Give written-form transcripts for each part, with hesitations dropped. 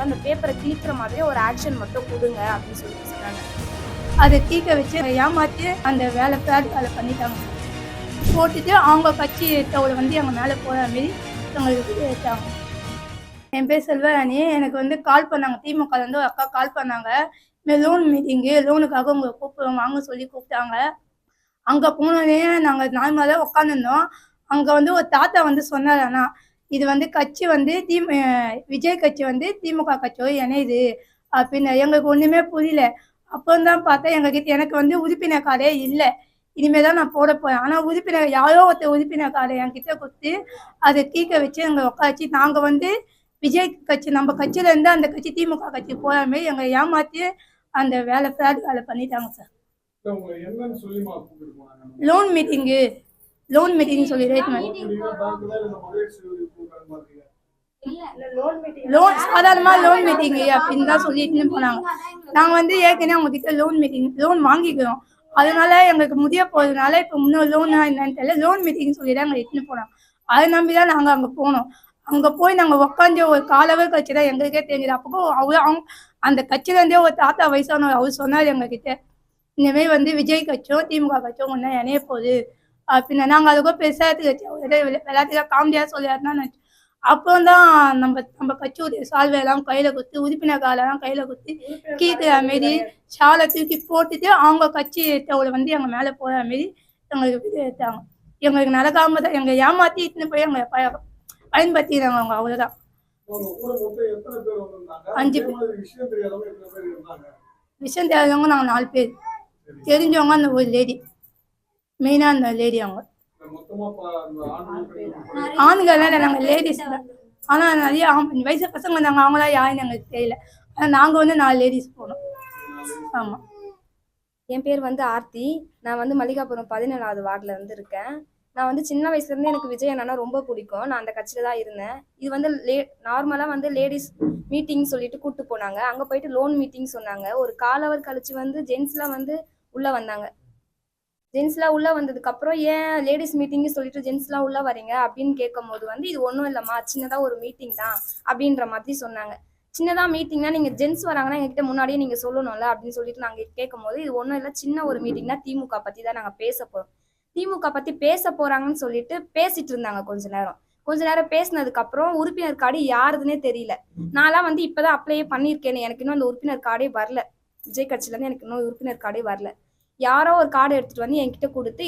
அந்த பேப்பரை கிழிக்கிற மாதிரி ஒரு ஆக்ஷன் மட்டும் கொடுங்க அப்படின்னு சொல்லிட்டு சொன்னாங்க. அதை தீக்க வச்சு ஏமாற்றி அந்த வேலை பண்ணிட்டாங்க. போட்டுட்டு அவங்க கட்சி எடுத்தவளை எங்கள் மேலே போகிற மாரி எங்களுக்கு எடுத்தாங்க. என் பேர் செல்வராணி. எனக்கு கால் பண்ணாங்க, திமுகலேருந்து ஒரு அக்கா கால் பண்ணாங்க. லோன் மீட்டிங்கு, லோனுக்காக உங்களை கூப்பிடுவோம் வாங்க சொல்லி கூப்பிட்டாங்க. அங்கே போனோடனே நாங்கள் நார்மலாக உட்காந்துருந்தோம். அங்கே ஒரு தாத்தா சொன்னார், அண்ணா இது கட்சி விஜய் கட்சி திமுக கட்சியோடு இணையுது அப்படின்னு. எங்களுக்கு ஒன்றுமே புரியல. அப்போ தான் பார்த்தா எனக்கு உறுப்பினர் கார்டே இல்லை. இனிமேல் தான் நான் போட போகிறேன். ஆனால் உறுப்பினர் யாரோ ஒருத்தர் உறுப்பினர் கார்டை என்கிட்ட கொடுத்து அதை தீக்க வச்சு எங்களை உட்காச்சு நாங்கள் விஜய் கட்சி நம்ம கட்சியிலேருந்து அந்த கட்சி திமுக கட்சி போகிற மாதிரி எங்களை ஏமாற்றி அந்த வேலை பண்ணிட்டாங்க சார். லோன் மீட்டிங் சொல்லி லோன் சாதாரணமாக லோன் மீட்டிங்கு அப்படின்னு தான் சொல்லிட்டு போனாங்க. நாங்கள் ஏற்கனவே அவங்க கிட்ட லோன் வாங்கிக்கிறோம். அதனால எங்களுக்கு முடிய போகிறதுனால இப்போ இன்னும் லோனா என்னன்னு தெரியல, லோன் மீட்டிங் சொல்லி தான் எங்களை இட்டுன்னு போனாங்க. அதை நம்பி தான் நாங்கள் அங்கே போனோம். அங்கே போய் நாங்கள் உட்காந்து ஒரு காலவர் கட்சி தான் எங்களுக்கே தெரிஞ்சது. அப்போ அவங்க அந்த கட்சியிலேருந்தே ஒரு தாத்தா வயசானவர் அவர் சொன்னார் எங்ககிட்ட, இனிமேல் விஜய் கட்சியும் திமுக கட்சியும் ஒன்றா இணைய போகுது அப்படின்னு. நாங்கள் அதுக்கும் பெருசாக கட்சி விளையாட்டுக்காக காமெடியாக சொல்லியாருன்னா அப்புறம் தான் நம்ம கட்சியுடைய சால்வையெல்லாம் கையில் கொடுத்து உறுப்பினர் காலெல்லாம் கையில் கொடுத்து கீக்கிற மாரி ஷாலை தூக்கி போட்டுட்டு அவங்க கட்சி எடுத்தவளை எங்கள் மேலே போகிற மாரி எங்களுக்கு எடுத்தாங்க. எங்களுக்கு நடக்காம தான் எங்களை ஏமாற்றி இட்டுன்னு போய் எங்களை பயன்படுத்திடுறாங்க அவங்க. அவ்வளோதான். 5 பேர். விஷயம் தெரியாதவங்க நாங்கள் 4 பேர். தெரிஞ்சவங்க அந்த ஒரு லேடி, மெயினாக அந்த லேடி. அவங்க ஆண்கள் நாங்கள் லேடிஸ் தான். ஆனால் நிறைய வயசு பசங்க வந்தாங்க, அவங்களாம் யாருன்னு எங்களுக்கு தெரியல. ஆனால் நாங்கள் 4 லேடிஸ் போனோம். ஆமாம். என் பேர் ஆர்த்தி. நான் மல்லிகாபுரம் 17வது வார்டில் இருக்கேன். நான் சின்ன வயசுலேருந்து எனக்கு விஜய் அண்ணா ரொம்ப பிடிக்கும். நான் அந்த கட்சியில் தான் இருந்தேன். இது நார்மலாக லேடிஸ் மீட்டிங் சொல்லிட்டு கூப்பிட்டு போனாங்க. அங்கே போயிட்டு லோன் மீட்டிங் சொன்னாங்க. ஒரு காலவர் கழிச்சு ஜென்ஸ்லாம் உள்ளே வந்தாங்க. ஜென்ஸ்லாம் உள்ளே வந்ததுக்கப்புறம் ஏன் லேடிஸ் மீட்டிங்னு சொல்லிட்டு ஜென்ஸ்லாம் உள்ளே வரீங்க அப்படின்னு கேட்கும் போது இது ஒன்றும் இல்லைம்மா, சின்னதாக ஒரு மீட்டிங் தான் அப்படின்ற மாதிரி சொன்னாங்க. சின்னதாக மீட்டிங்னா நீங்கள் ஜென்ஸ் வராங்கன்னா எங்ககிட்ட முன்னாடியே நீங்கள் சொல்லணும்ல அப்படின்னு சொல்லிட்டு நாங்கள் கேட்கும் போது இது ஒன்றும் இல்லை, சின்ன ஒரு மீட்டிங்னா திமுக பற்றி தான் நாங்கள் பேச போகிறோம், திமுக பற்றி பேச போகிறாங்கன்னு சொல்லிட்டு பேசிட்டு இருந்தாங்க. கொஞ்ச நேரம் பேசினதுக்கப்புறம் உறுப்பினர் கார்டு யாருதுன்னே தெரியல. நான்லாம் இப்போதான் அப்ளையே பண்ணியிருக்கேன். எனக்கு இன்னும் அந்த உறுப்பினர் கார்டே வரல. விஜய் கட்சியிலேருந்து எனக்கு இன்னும் உறுப்பினர் கார்டே வரல. யாரோ ஒரு கார்டு எடுத்துகிட்டு என்கிட்ட கொடுத்து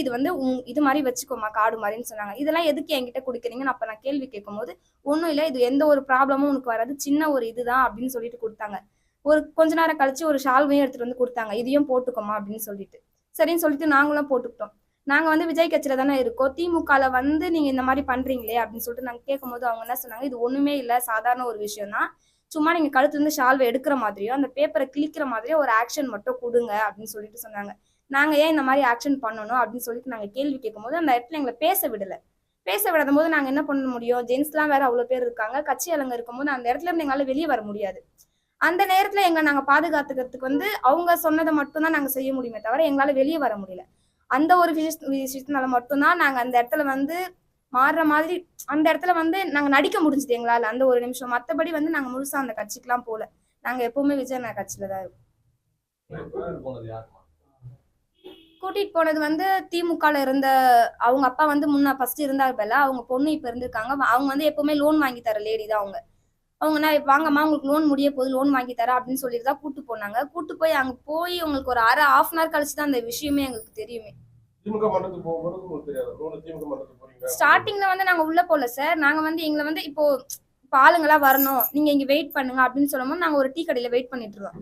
இது மாதிரி வச்சுக்கோமா கார்டு மாதிரின்னு சொன்னாங்க. இதெல்லாம் எதுக்கு என்கிட்ட கொடுக்குறீங்கன்னு அப்போ நான் கேள்வி கேட்கும் போது ஒன்றும் இல்லை, இது எந்த ஒரு ப்ராப்ளமும் உனக்கு வராது, சின்ன ஒரு இதுதான் அப்படின்னு சொல்லிட்டு கொடுத்தாங்க. கொஞ்ச நேரம் கழிச்சு ஒரு ஷால்வையும் எடுத்துகிட்டு கொடுத்தாங்க, இதையும் போட்டுக்கோமா அப்படின்னு சொல்லிட்டு. சரின்னு சொல்லிட்டு நாங்களும் போட்டுக்கிட்டோம். நாங்கள் விஜய் கட்சியில் தானே இருக்கோம், திமுகவில் நீங்கள் இந்த மாதிரி பண்ணுறீங்களே அப்படின்னு சொல்லிட்டு நாங்கள் கேட்கும்போது அவங்க என்ன சொன்னாங்க, இது ஒன்றுமே இல்லை, சாதாரண ஒரு விஷயம் தான், சும்மா நீங்கள் கழுத்துலேருந்து ஷால்வை எடுக்கிற மாதிரியோ அந்த பேப்பரை கிழிக்கிற மாதிரியோ ஒரு ஆக்ஷன் மட்டும் கொடுங்க அப்படின்னு சொல்லிட்டு சொன்னாங்க. நாங்கள் ஏன் இந்த மாதிரி ஆக்ஷன் பண்ணணும் அப்படின்னு சொல்லிட்டு நாங்கள் கேள்வி கேட்கும்போது அந்த இடத்துல எங்களை பேச விடாத போது நாங்கள் என்ன பண்ண முடியும், ஜென்ஸ்லாம் வேற அவ்வளோ பேர் இருக்காங்க, கட்சி அலங்க இருக்கும்போது அந்த இடத்துல இருந்து எங்களால் வெளியே வர முடியாது. அந்த நேரத்தில் நாங்கள் பாதுகாத்துக்கிறதுக்கு அவங்க சொன்னதை மட்டும்தான் நாங்கள் செய்ய முடியுமே தவிர எங்களால் வெளியே வர முடியல. அந்த ஒரு விஷயத்தினால மட்டும்தான் நாங்கள் அந்த இடத்துல மாறுற மாதிரி அந்த இடத்துல நாங்கள் நடிக்க முடிஞ்சுது எங்களால் அந்த ஒரு நிமிஷம். மற்றபடி நாங்கள் முழுசாக அந்த கட்சிக்கெலாம் போகல. நாங்கள் எப்பவுமே விஜய் அண்ணா கட்சியில் தான் இருக்கோம். கூட்டிட்டு போனது திமுகல இருந்த அவங்க அப்பா முன்ன ஃபர்ஸ்ட் இருந்தாருல, அவங்க பொண்ணு இப்ப இருந்திருக்காங்க. அவங்க எப்பவுமே லோன் வாங்கி தர லேடி தான். அவங்க வாங்கம்மா உங்களுக்கு லோன் முடிய போது லோன் வாங்கி தர அப்படின்னு சொல்லிட்டு தான் கூட்டு போனாங்க. கூட்டு போய் அங்க போய் உங்களுக்கு ஒரு half an hour கழிச்சு தான் அந்த விஷயமே எங்களுக்கு தெரியுமே. ஸ்டார்டிங்ல நாங்க உள்ள போல சார். நாங்க எங்களை இப்போ ஆளுங்களா வரணும், நீங்க இங்க வெயிட் பண்ணுங்க அப்படின்னு சொல்லும்போது நாங்க ஒரு டீ கடையில வெயிட் பண்ணிட்டு இருக்கோம்.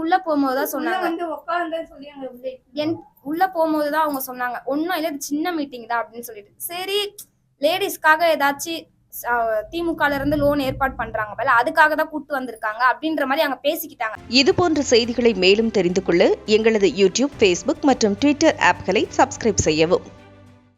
உள்ள போகும்போதுதான் சொன்னாங்க, உள்ள போகும்போதுதான் அவங்க சொன்னாங்க ஒன்னும் இல்ல, இது சின்ன மீட்டிங் தான் அப்படின்னு சொல்லிட்டு. சரி லேடிஸ்க்காக ஏதாச்சும் திமுக இருந்து லோன் ஏற்பாடு பண்றாங்க போல, அதுக்காக தான் கூட்டு வந்திருக்காங்க அப்படின்ற மாதிரி அங்க பேசிக்கிட்டாங்க. இது போன்ற செய்திகளை மேலும் தெரிந்து கொள்ள எங்களது யூடியூப், Facebook மற்றும் Twitter ஆப்களை சப்ஸ்கிரைப் செய்யவும்.